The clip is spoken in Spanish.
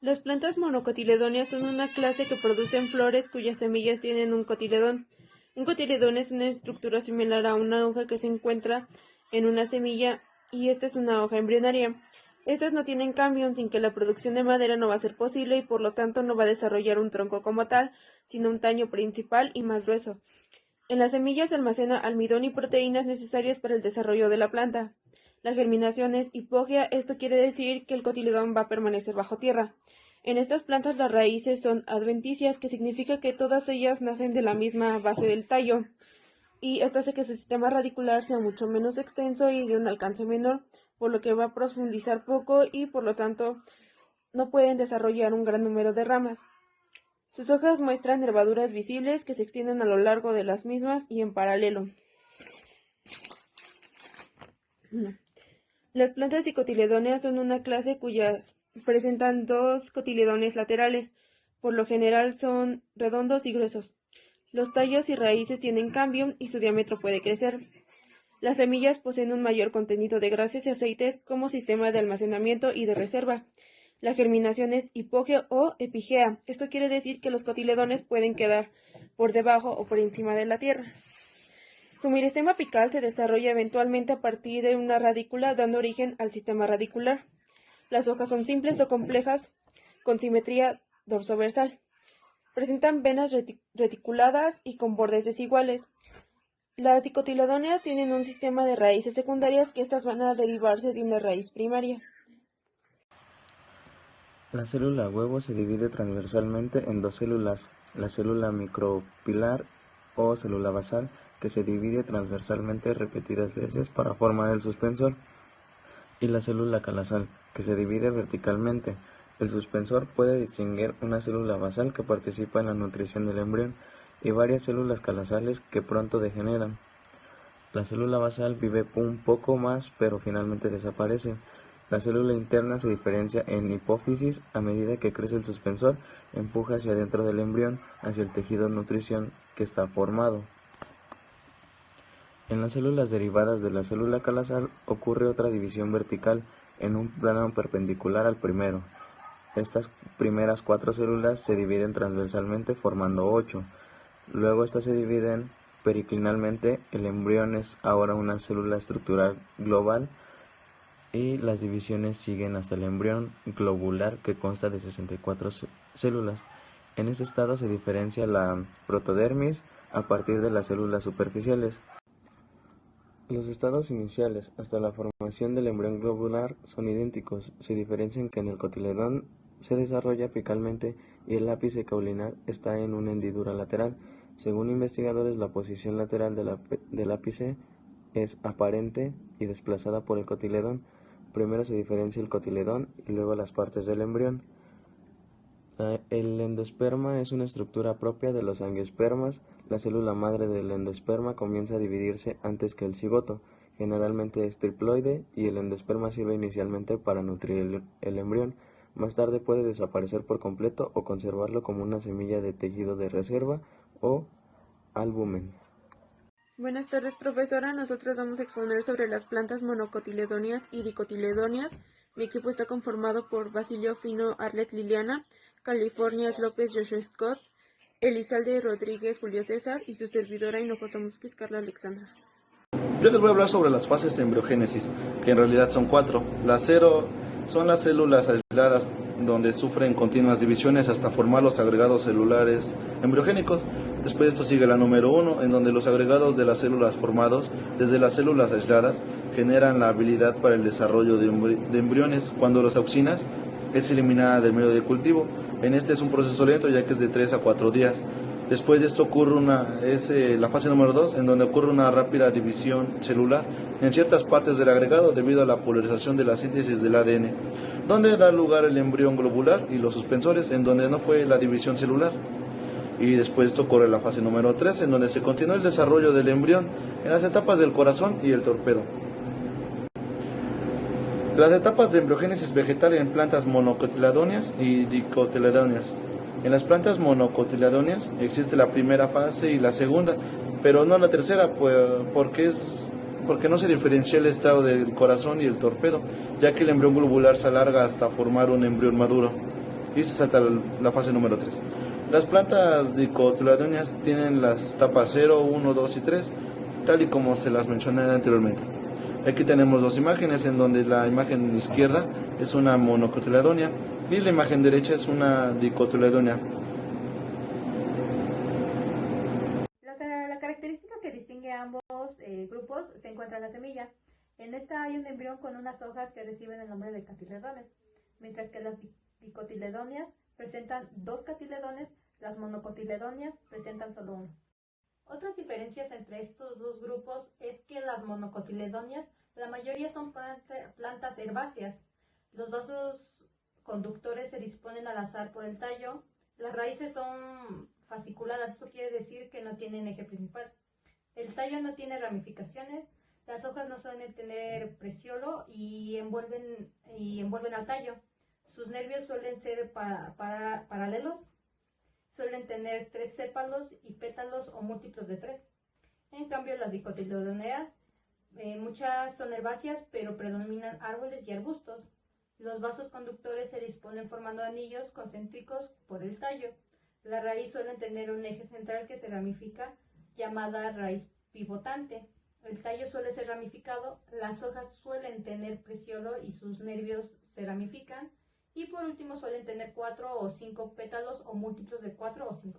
Las plantas monocotiledóneas son una clase que producen flores cuyas semillas tienen un cotiledón. Un cotiledón es una estructura similar a una hoja que se encuentra en una semilla y esta es una hoja embrionaria. Estas no tienen cambio, sin que la producción de madera no va a ser posible y por lo tanto no va a desarrollar un tronco como tal, sino un tallo principal y más grueso. En las semillas se almacena almidón y proteínas necesarias para el desarrollo de la planta. La germinación es hipógea, esto quiere decir que el cotiledón va a permanecer bajo tierra. En estas plantas las raíces son adventicias, que significa que todas ellas nacen de la misma base del tallo, y esto hace que su sistema radicular sea mucho menos extenso y de un alcance menor, por lo que va a profundizar poco y por lo tanto no pueden desarrollar un gran número de ramas. Sus hojas muestran nervaduras visibles que se extienden a lo largo de las mismas y en paralelo. Las plantas dicotiledóneas son una clase cuyas presentan dos cotiledones laterales. Por lo general son redondos y gruesos. Los tallos y raíces tienen cambio y su diámetro puede crecer. Las semillas poseen un mayor contenido de grasas y aceites como sistema de almacenamiento y de reserva. La germinación es hipógea o epigea. Esto quiere decir que los cotiledones pueden quedar por debajo o por encima de la tierra. Su meristema apical se desarrolla eventualmente a partir de una radícula, dando origen al sistema radicular. Las hojas son simples o complejas, con simetría dorsoversal. Presentan venas reticuladas y con bordes desiguales. Las dicotiledóneas tienen un sistema de raíces secundarias que estas van a derivarse de una raíz primaria. La célula huevo se divide transversalmente en dos células, la célula micropilar o célula basal, que se divide transversalmente repetidas veces para formar el suspensor, y la célula calasal, que se divide verticalmente. El suspensor puede distinguir una célula basal que participa en la nutrición del embrión y varias células calasales que pronto degeneran. La célula basal vive un poco más, pero finalmente desaparece. La célula interna se diferencia en hipófisis a medida que crece el suspensor, empuja hacia dentro del embrión, hacia el tejido de nutrición que está formado. En las células derivadas de la célula calasal ocurre otra división vertical en un plano perpendicular al primero. Estas primeras 4 células se dividen transversalmente formando 8. Luego estas se dividen periclinalmente. El embrión es ahora una célula estructural global y las divisiones siguen hasta el embrión globular, que consta de 64 células. En este estado se diferencia la protodermis a partir de las células superficiales. Los estados iniciales hasta la formación del embrión globular son idénticos, se diferencian que en el cotiledón se desarrolla apicalmente y el ápice caulinar está en una hendidura lateral. Según investigadores, la posición lateral del ápice es aparente y desplazada por el cotiledón. Primero se diferencia el cotiledón y luego las partes del embrión. El endosperma es una estructura propia de los angiospermas. La célula madre del endosperma comienza a dividirse antes que el cigoto. Generalmente es triploide y el endosperma sirve inicialmente para nutrir el embrión. Más tarde puede desaparecer por completo o conservarlo como una semilla de tejido de reserva o albumen. Buenas tardes, profesora. Nosotros vamos a exponer sobre las plantas monocotiledóneas y dicotiledóneas. Mi equipo está conformado por Basilio Fino Arlet Liliana, California López Joshua Scott, Elizalde Rodríguez Julio César y su servidora Hinojosa Musquiz Carla Alexandra. Yo les voy a hablar sobre las fases de embriogénesis, que en realidad son 4. La 0 son las células aisladas, donde sufren continuas divisiones hasta formar los agregados celulares embriogénicos. Después de esto sigue la número 1, en donde los agregados de las células formados desde las células aisladas generan la habilidad para el desarrollo de embriones. Cuando las auxinas es eliminada del medio de cultivo. En este es un proceso lento, ya que es de 3 a 4 días. Después de esto ocurre la fase número 2, en donde ocurre una rápida división celular en ciertas partes del agregado debido a la polarización de la síntesis del ADN, donde da lugar el embrión globular y los suspensores, en donde no fue la división celular. Y después de esto ocurre la fase número 3, en donde se continúa el desarrollo del embrión en las etapas del corazón y el torpedo. Las etapas de embriogénesis vegetal en plantas monocotiledóneas y dicotiledóneas. En las plantas monocotiledóneas existe la primera fase y la segunda, pero no la tercera, porque no se diferencia el estado del corazón y el torpedo, ya que el embrión globular se alarga hasta formar un embrión maduro. y se salta la fase número 3. Las plantas dicotiledóneas tienen las etapas 0, 1, 2 y 3, tal y como se las mencioné anteriormente. Aquí tenemos dos imágenes, en donde la imagen izquierda es una monocotiledónea y la imagen derecha es una dicotiledónea. La característica que distingue a ambos grupos se encuentra en la semilla. En esta hay un embrión con unas hojas que reciben el nombre de catiledones, mientras que las dicotiledóneas presentan dos catiledones, las monocotiledóneas presentan solo uno. Otras diferencias entre estos dos grupos es que las monocotiledóneas, la mayoría son plantas herbáceas. Los vasos conductores se disponen al azar por el tallo. Las raíces son fasciculadas, eso quiere decir que no tienen eje principal. El tallo no tiene ramificaciones, las hojas no suelen tener peciolo y envuelven al tallo. Sus nervios suelen ser paralelos. Suelen tener 3 sépalos y pétalos o múltiplos de 3. En cambio, las dicotiledóneas, muchas son herbáceas, pero predominan árboles y arbustos. Los vasos conductores se disponen formando anillos concéntricos por el tallo. La raíz suele tener un eje central que se ramifica, llamada raíz pivotante. El tallo suele ser ramificado, las hojas suelen tener peciolo y sus nervios se ramifican. Y por último suelen tener 4 o 5 pétalos o múltiplos de 4 o 5.